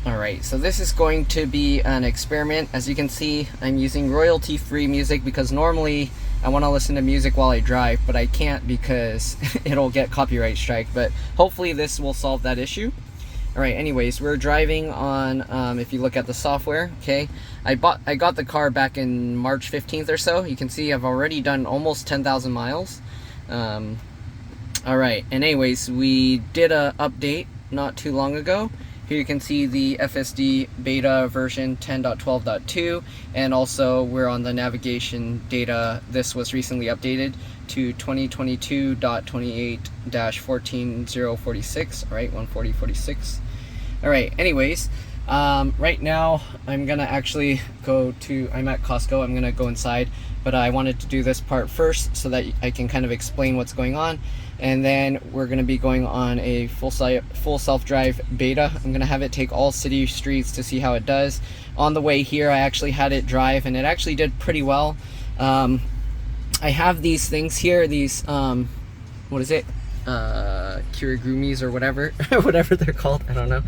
Alright, so this is going to be an experiment. As you can see, I'm using royalty-free music because normally I want to listen to music while I drive, but I can't because it'll get copyright strike. But hopefully this will solve that issue. Alright, anyways, we're driving on, if you look at the software, okay, I got the car back in March 15th or so. You can see I've already done almost 10,000 miles. Alright, and anyways, we did a update not too long ago. Here you can see the FSD beta version 10.12.2, and also we're on the navigation data. This was recently updated to 2022.28-14046, alright, 14046. Alright, anyways, right now I'm gonna actually I'm at Costco. I'm gonna go inside, but I wanted to do this part first so that I can kind of explain what's going on. And then we're going to be going on a full self-drive beta. I'm going to have it take all city streets to see how it does. On the way here, I actually had it drive, and it actually did pretty well. I have these things here, these, what is it? Kirigumis or whatever, whatever they're called, I don't know.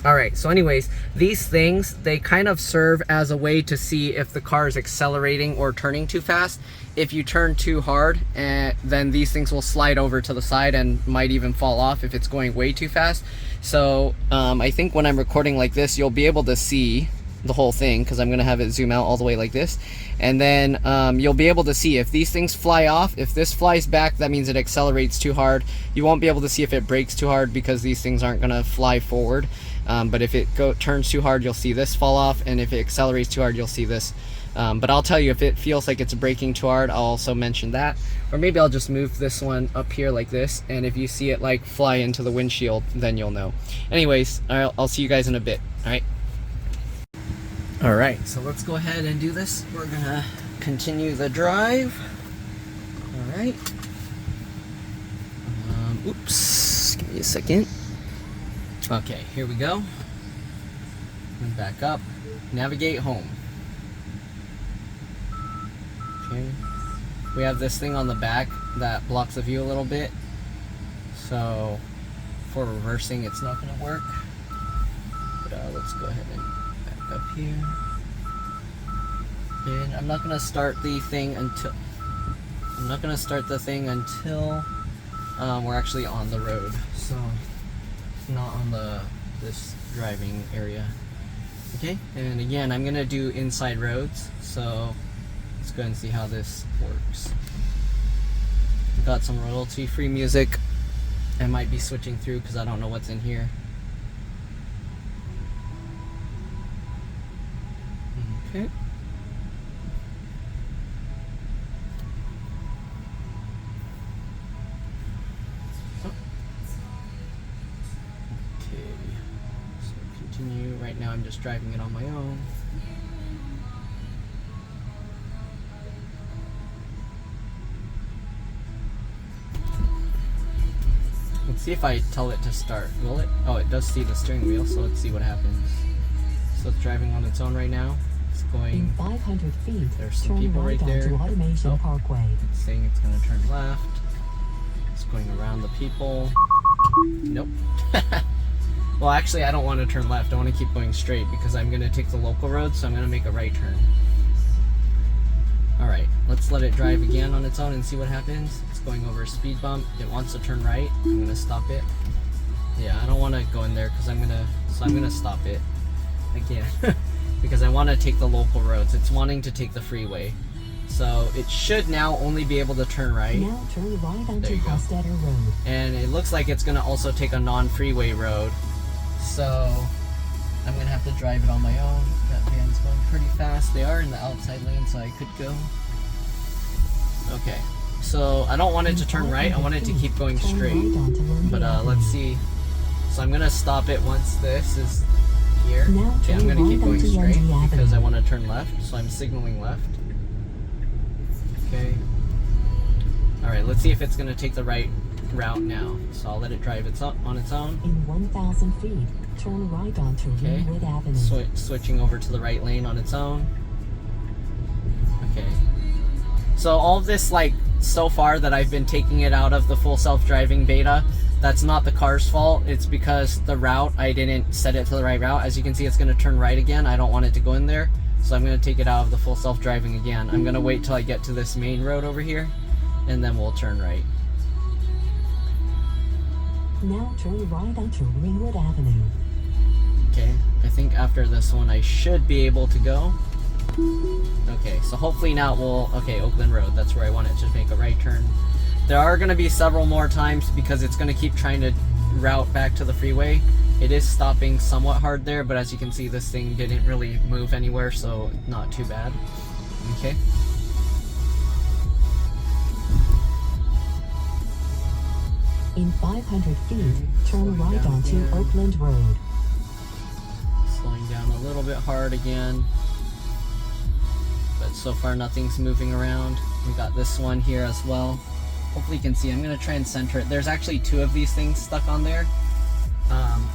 Alright, so anyways, these things, they kind of serve as a way to see if the car is accelerating or turning too fast. If you turn too hard, then these things will slide over to the side and might even fall off if it's going way too fast. So I think when I'm recording like this, you'll be able to see the whole thing because I'm going to have it zoom out all the way like this. And then you'll be able to see if these things fly off. If this flies back, that means it accelerates too hard. You won't be able to see if it brakes too hard because these things aren't going to fly forward. But if it turns too hard, you'll see this fall off. And if it accelerates too hard, you'll see this. But I'll tell you, if it feels like it's braking too hard, I'll also mention that. Or maybe I'll just move this one up here like this, and if you see it like fly into the windshield, then you'll know. Anyways, I'll see you guys in a bit. Alright, so let's go ahead and do this. We're gonna continue the drive. Alright. Oops, give me a second. Okay, here we go. And back up. Navigate home. Okay. We have this thing on the back that blocks the view a little bit. So for reversing, it's not going to work. But let's go ahead and back up here. And I'm not going to start the thing until we're actually on the road. So not on this driving area. Okay. And again, I'm going to do inside roads. So let's go ahead and see how this works. Got some royalty-free music. I might be switching through because I don't know what's in here. Okay. Oh. Okay. So continue. Right now I'm just driving it on my own. Let's see if I tell it to start. Will it? Oh, it does see the steering wheel, so let's see what happens. So it's driving on its own right now. It's going in 500 feet. There's some people right there. Automation Parkway. It's saying it's going to turn left. It's going around the people. Nope. Well, actually, I don't want to turn left. I want to keep going straight because I'm going to take the local road, so I'm going to make a right turn. Alright, let's let it drive again on its own and see what happens. It's going over a speed bump. It wants to turn right. I'm going to stop it. Yeah, I don't want to go in there because I'm going to stop it again because I want to take the local roads. It's wanting to take the freeway. So it should now only be able to turn right. Now turn right onto Hofstetter Road. And it looks like it's going to also take a non-freeway road. So I'm going to have to drive it on my own. That van's going pretty fast. They are in the outside lane, so I could go. Okay. So I don't want it to turn right. I want it to keep going straight. But let's see. So I'm going to stop it once this is here. Okay, I'm going to keep going straight because I want to turn left. So I'm signaling left. Okay. Alright, let's see if it's going to take the right route now. So I'll let it drive on its own. In 1,000 feet, turn right onto Greenwood Avenue. Switching over to the right lane on its own. Okay. So all of this, like, so far that I've been taking it out of the full self-driving beta, that's not the car's fault. It's because the route, I didn't set it to the right route. As you can see, it's going to turn right again. I don't want it to go in there, so I'm going to take it out of the full self-driving again. I'm going to wait till I get to this main road over here, and then we'll turn right. Now turn right onto Ringwood Avenue. Okay, I think after this one I should be able to go. Okay, so hopefully now we'll, okay, Oakland Road, that's where I want it to make a right turn. There are going to be several more times because it's going to keep trying to route back to the freeway. It is stopping somewhat hard there, but as you can see, this thing didn't really move anywhere, so not too bad. Okay. In 500 feet, turn right onto Oakland Road. Slowing down a little bit hard again. But so far nothing's moving around. We got this one here as well. Hopefully you can see. I'm going to try and center it. There's actually 2 of these things stuck on there.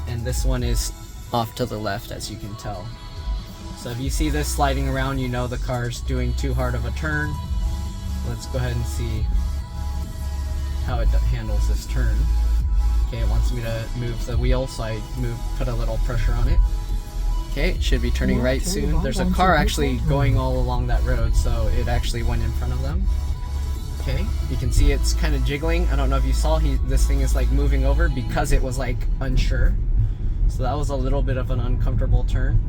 And this one is off to the left, as you can tell. So if you see this sliding around, you know the car's doing too hard of a turn. Let's go ahead and see how it handles this turn. Okay, it wants me to move the wheel, so I put a little pressure on it. Okay, it should be turning right soon. There's a car actually going all along that road, so it actually went in front of them. Okay, you can see it's kind of jiggling. I don't know if you saw, this thing is like moving over because it was like unsure. So that was a little bit of an uncomfortable turn,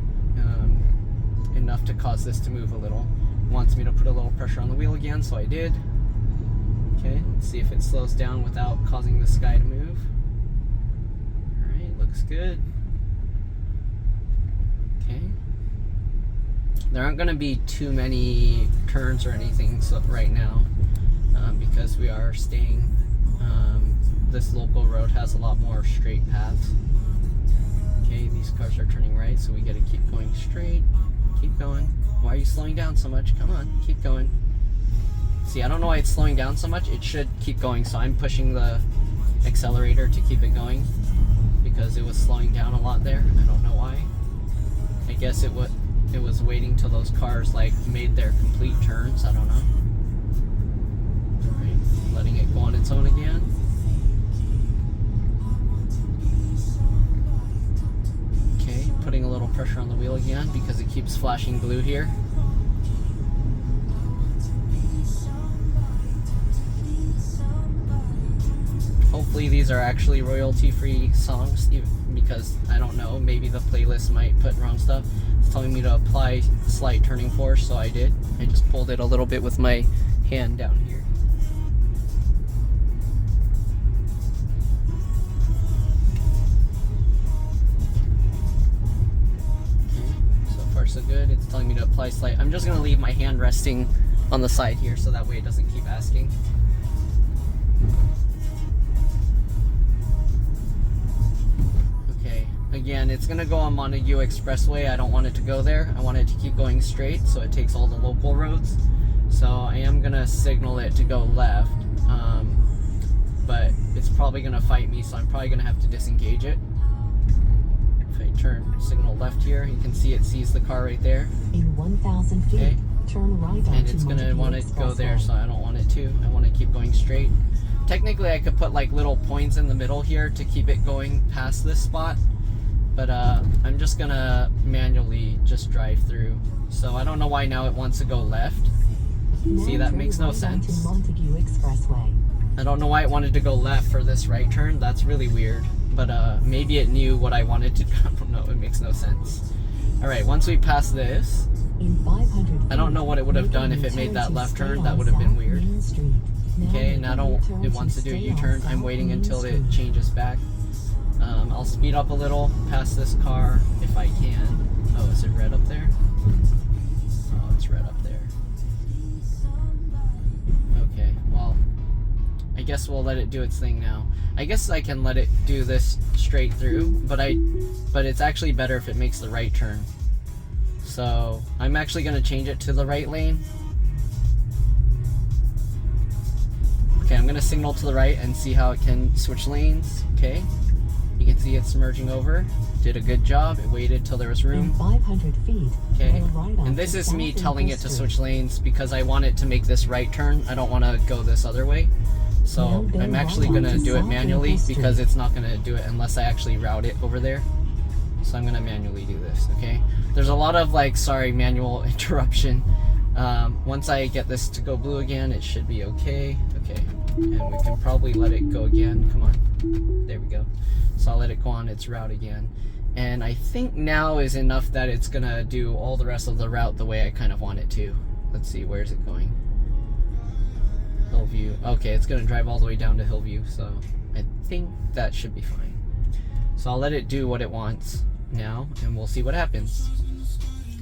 enough to cause this to move a little. It wants me to put a little pressure on the wheel again, so I did. Okay, let's see if it slows down without causing the sky to move. Alright, looks good. Okay. There aren't going to be too many turns or anything right now, because we are staying. This local road has a lot more straight paths. Okay, these cars are turning right, so we got to keep going straight. Keep going. Why are you slowing down so much? Come on, keep going. See, I don't know why it's slowing down so much. It should keep going, so I'm pushing the accelerator to keep it going because it was slowing down a lot there. I don't know why. I guess it was waiting till those cars like made their complete turns. I don't know. Alright, letting it go on its own again. Okay, putting a little pressure on the wheel again because it keeps flashing blue here. Hopefully these are actually royalty-free songs, because I don't know, maybe the playlist might put wrong stuff. It's telling me to apply slight turning force, so I did. I just pulled it a little bit with my hand down here. Okay, so far so good. It's telling me to apply slight. I'm just going to leave my hand resting on the side here so that way it doesn't keep asking. Again, it's going to go on Montague Expressway. I don't want it to go there. I want it to keep going straight, so it takes all the local roads. So I am going to signal it to go left, but it's probably going to fight me, so I'm probably going to have to disengage it. If I signal left here, you can see it sees the car right there. In 1,000 feet, okay. Turn right onto And it's going to want it to go there, so I don't want it to. I want to keep going straight. Technically, I could put like little points in the middle here to keep it going past this spot. But I'm just gonna manually just drive through. So I don't know why now it wants to go left. See, that makes no sense. I don't know why it wanted to go left for this right turn. That's really weird. But maybe it knew what I wanted to do. I don't know, it makes no sense. Alright, once we pass this, I don't know what it would have done if it made that left turn. That would have been weird. Okay, now it wants to do a U-turn. I'm waiting until it changes back. I'll speed up a little past this car if I can. Oh, is it red up there? Oh, it's red up there. Okay, well, I guess we'll let it do its thing now. I guess I can let it do this straight through, but it's actually better if it makes the right turn. So I'm actually going to change it to the right lane. Okay, I'm going to signal to the right and see how it can switch lanes. Okay. You can see it's merging over. Did a good job. It waited till there was room. 500 feet. Okay. And this is me telling it to switch lanes because I want it to make this right turn. I don't want to go this other way. So I'm actually gonna do it manually because it's not gonna do it unless I actually route it over there. So I'm gonna manually do this, okay? There's a lot of like, sorry, manual interruption. Once I get this to go blue again, it should be okay. Okay, and we can probably let it go again. Come on, there we go. So I'll let it go on its route again. And I think now is enough that it's gonna do all the rest of the route the way I kind of want it to. Let's see, where's it going? Hillview. Okay, it's gonna drive all the way down to Hillview, so I think that should be fine. So I'll let it do what it wants now, and we'll see what happens.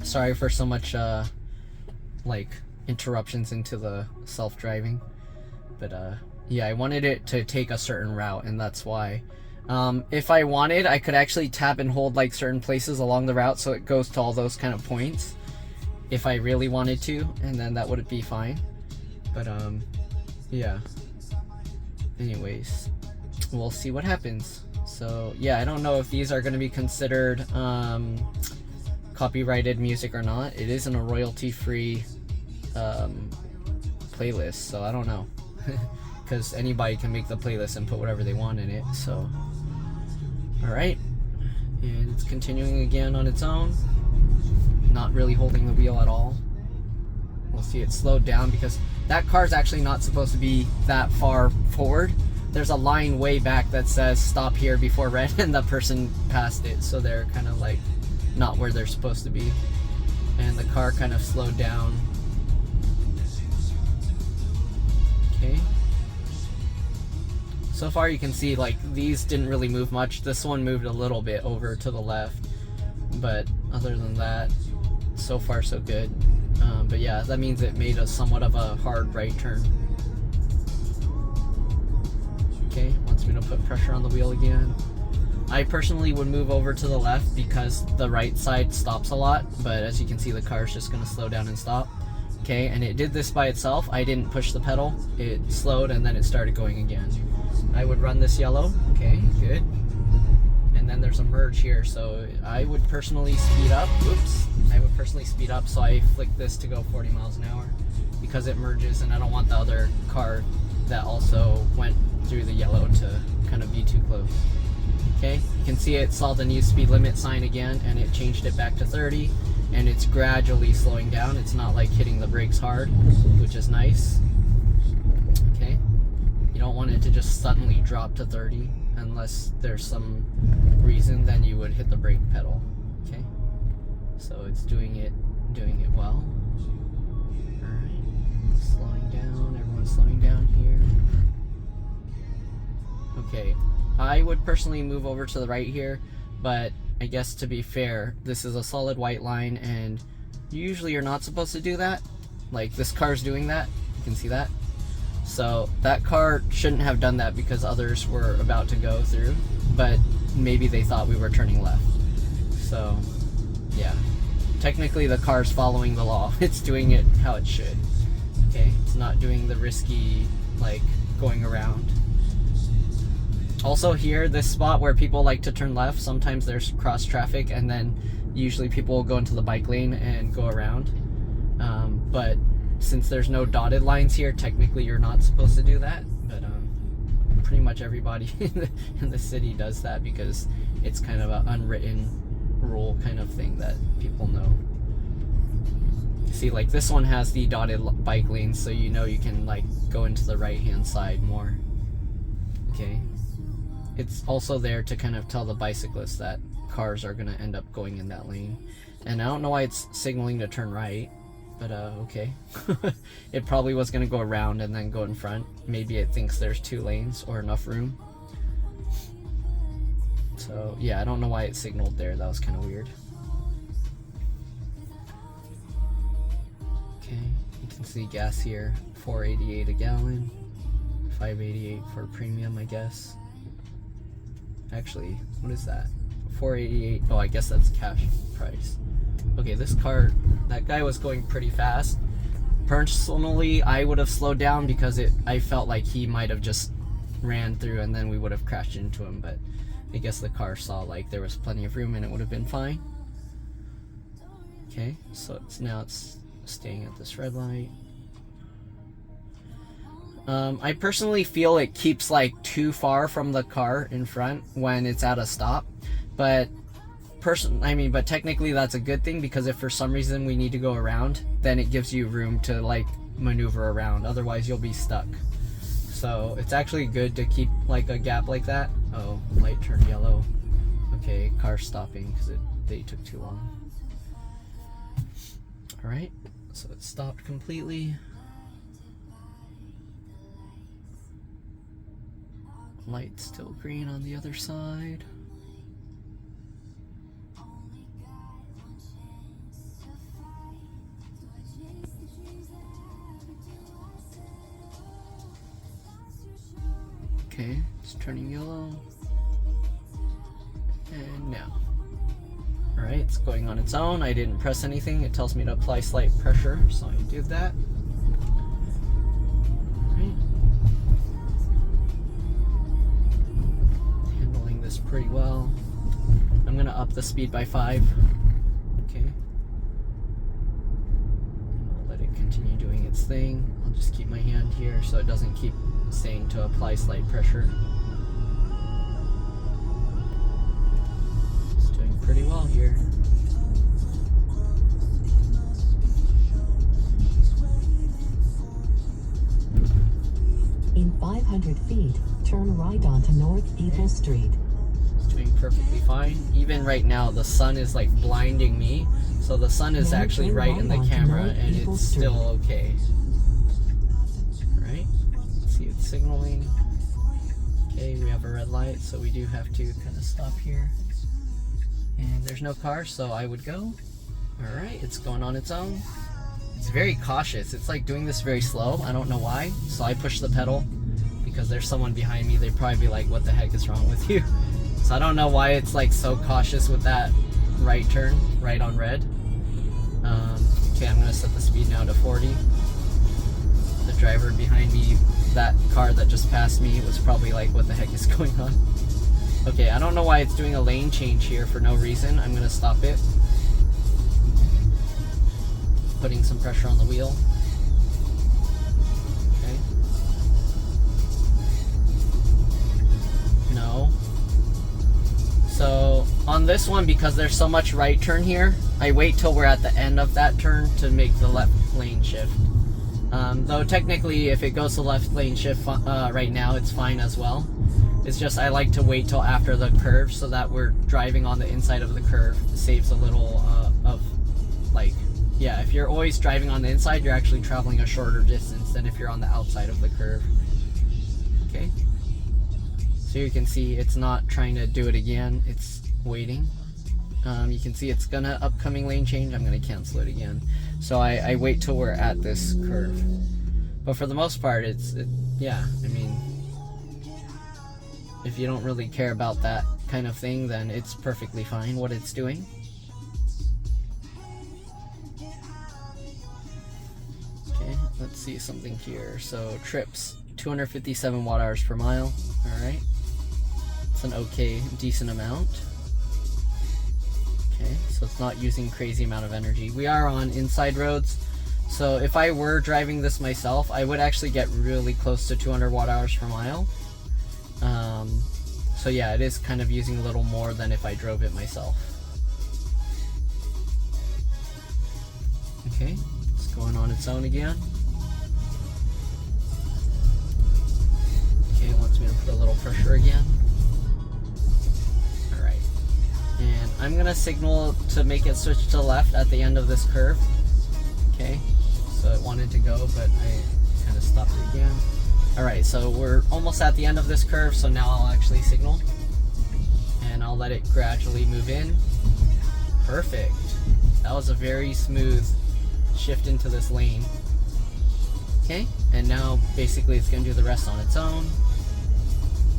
Sorry for so much like interruptions into the self-driving, but yeah, I wanted it to take a certain route, and that's why. If I wanted, I could actually tap and hold like certain places along the route so it goes to all those kind of points if I really wanted to, and then that would be fine. But yeah, anyways, we'll see what happens. So yeah, I don't know if these are going to be considered copyrighted music or not. It isn't a royalty-free playlist, so I don't know. Because anybody can make the playlist and put whatever they want in it. So alright, and it's continuing again on its own, not really holding the wheel at all. We'll see it slowed down because that car's actually not supposed to be that far forward. There's a line way back that says stop here before red, and the person passed it, so they're kind of like not where they're supposed to be, and the car kind of slowed down. Okay, so far you can see like these didn't really move much. This one moved a little bit over to the left, but other than that, so far so good. But yeah, that means it made a somewhat of a hard right turn. Okay, wants me to put pressure on the wheel again. I personally would move over to the left because the right side stops a lot, but as you can see, the car is just going to slow down and stop. Okay, and it did this by itself. I didn't push the pedal. It slowed and then it started going again. I would run this yellow. Okay, good. And then there's a merge here, so I would personally speed up. Oops. I would personally speed up, so I flick this to go 40 miles an hour because it merges, and I don't want the other car that also went through the yellow to kind of be too close. Okay, you can see it saw the new speed limit sign again, and it changed it back to 30, and it's gradually slowing down. It's not like hitting the brakes hard, which is nice. Okay, you don't want it to just suddenly drop to 30 unless there's some reason, then you would hit the brake pedal. Okay, so it's doing it well. Alright, slowing down, everyone's slowing down here. Okay, I would personally move over to the right here, but I guess to be fair, this is a solid white line, and usually you're not supposed to do that. Like this car's doing that, you can see that. So that car shouldn't have done that because others were about to go through, but maybe they thought we were turning left. So yeah, technically the car's following the law. It's doing it how it should. Okay, it's not doing the risky like going around. Also here, this spot where people like to turn left, sometimes there's cross traffic, and then usually people will go into the bike lane and go around. But since there's no dotted lines here, technically you're not supposed to do that. But pretty much everybody in the city does that because it's kind of an unwritten rule kind of thing that people know. See, like this one has the dotted bike lanes, so you know you can like go into the right hand side more. Okay. It's also there to kind of tell the bicyclists that cars are going to end up going in that lane. And I don't know why it's signaling to turn right, but okay. It probably was going to go around and then go in front. Maybe it thinks there's 2 lanes or enough room. So yeah, I don't know why it signaled there. That was kind of weird. Okay, you can see gas here, $4.88 a gallon, $5.88 for premium, I guess. Actually, what is that? $4.88. Oh, I guess that's cash price. Okay, this car, that guy was going pretty fast. Personally, I would have slowed down because I felt like he might have just ran through and then we would have crashed into him, but I guess the car saw like there was plenty of room and it would have been fine. Okay, so now it's staying at this red light. I personally feel it keeps like too far from the car in front when it's at a stop, but but technically that's a good thing, because if for some reason we need to go around, then it gives you room to like maneuver around. Otherwise you'll be stuck. So it's actually good to keep like a gap like that. Oh, light turned yellow. Okay, car stopping because they took too long. All right, so it stopped completely. Light still green on the other side. Okay, it's turning yellow. And now. Alright, it's going on its own. I didn't press anything. It tells me to apply slight pressure, so I did that. Alright. Handling this pretty well. I'm going to up the speed by 5. Okay. And we'll let it continue doing its thing. I'll just keep my hand here so it doesn't keep saying to apply slight pressure. It's doing pretty well here. In 500 feet, turn right onto North Evil Street. It's doing perfectly fine. Even right now, the sun is like blinding me, so the sun is actually right in the camera, and it's still okay. See, it's signaling. Okay, we have a red light, so we do have to kind of stop here. And there's no car, so I would go. Alright, it's going on its own. It's very cautious. It's like doing this very slow. I don't know why. So I push the pedal because there's someone behind me. They'd probably be like, what the heck is wrong with you? So I don't know why it's like so cautious with that right turn, right on red. Okay, I'm going to set the speed now to 40. The driver behind me, that car that just passed me, was probably like, what the heck is going on? Okay, I don't know why it's doing a lane change here for no reason. I'm gonna stop it. Putting some pressure on the wheel. Okay. No. So on this one, because there's so much right turn here, I wait till we're at the end of that turn to make the left lane shift. Though technically if it goes to left lane shift right now, it's fine as well. It's just I like to wait till after the curve so that we're driving on the inside of the curve. It saves a little of like, yeah, if you're always driving on the inside, you're actually traveling a shorter distance than if you're on the outside of the curve. Okay, so you can see it's not trying to do it again, it's waiting. You can see it's gonna upcoming lane change. I'm gonna cancel it again. So I wait till we're at this curve. But for the most part, yeah, I mean, if you don't really care about that kind of thing, then it's perfectly fine what it's doing. Okay, let's see something here. So trips, 257 watt-hours per mile. All right, it's an okay, decent amount. Okay, so it's not using crazy amount of energy. We are on inside roads, so if I were driving this myself, I would actually get really close to 200 watt-hours per mile. So yeah, it is kind of using a little more than if I drove it myself. Okay, it's going on its own again. Okay, it wants me to put a little pressure again. Alright. And I'm gonna signal to make it switch to left at the end of this curve. Okay, so it wanted to go, but I kind of stopped it again. Alright, so we're almost at the end of this curve, so now I'll actually signal. And I'll let it gradually move in. Perfect. That was a very smooth shift into this lane. Okay, and now basically it's going to do the rest on its own.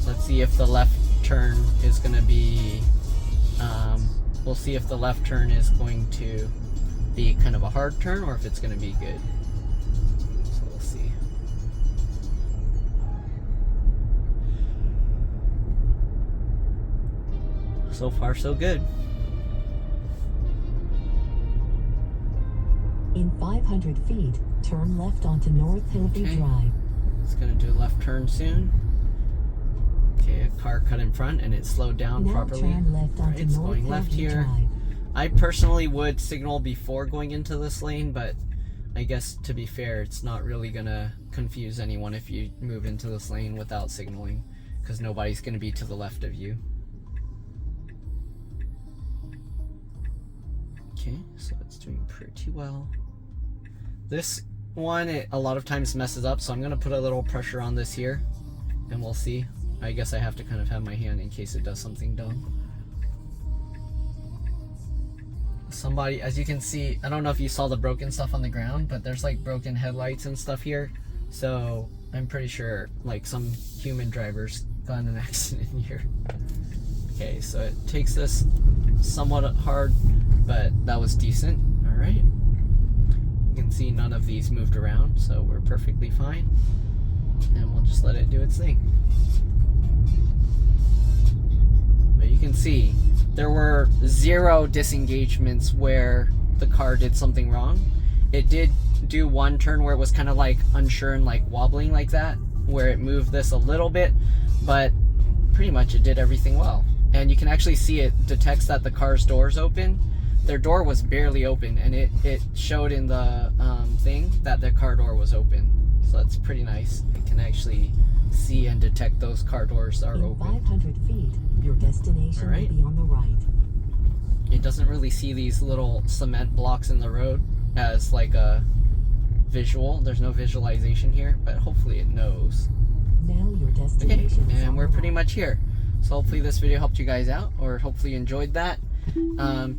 Let's see if the left turn is going to be... we'll see if the left turn is going to be kind of a hard turn or if it's going to be good. So we'll see. So far, so good. In 500 feet, turn left onto North Hillview Drive. It's gonna do a left turn soon. Okay, a car cut in front and it slowed down Now properly. turn left onto It's North going left Hillview here. Drive. I personally would signal before going into this lane, but I guess to be fair, it's not really gonna confuse anyone if you move into this lane without signaling, because nobody's gonna be to the left of you. Okay, so it's doing pretty well. This one, it a lot of times messes up, so I'm gonna put a little pressure on this here, and we'll see. I guess I have to kind of have my hand in case it does something dumb. Somebody, as you can see, I don't know if you saw the broken stuff on the ground, but there's like broken headlights and stuff here. So I'm pretty sure like some human drivers got in an accident here. Okay, so it takes this somewhat hard, but that was decent. All right. You can see none of these moved around, so we're perfectly fine. And we'll just let it do its thing. But you can see there were 0 disengagements where the car did something wrong. It did do one turn where it was kind of like unsure and like wobbling like that, where it moved this a little bit, but pretty much it did everything well. And you can actually see it detects that the car's door's open. Their door was barely open, and it showed in the thing that the car door was open. So that's pretty nice. It can actually see and detect those car doors are In open. 500 feet, your destination will be on the right. It doesn't really see these little cement blocks in the road as like a visual. There's no visualization here, but hopefully it knows. Now your Okay, destination is on and we're the pretty right. much here. So hopefully this video helped you guys out, or hopefully you enjoyed that,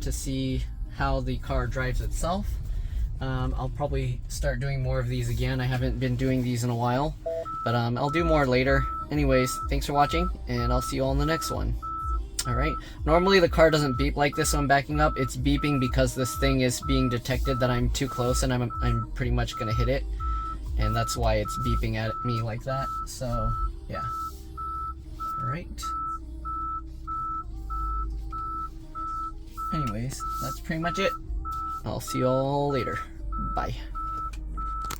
to see how the car drives itself. I'll probably start doing more of these again. I haven't been doing these in a while, but I'll do more later. Anyways, thanks for watching, and I'll see you all in the next one. Alright, normally the car doesn't beep like this when backing up. It's beeping because this thing is being detected that I'm too close and I'm pretty much gonna hit it, and that's why it's beeping at me like that. So yeah. Alright, anyways, that's pretty much it. I'll see you all later. Bye.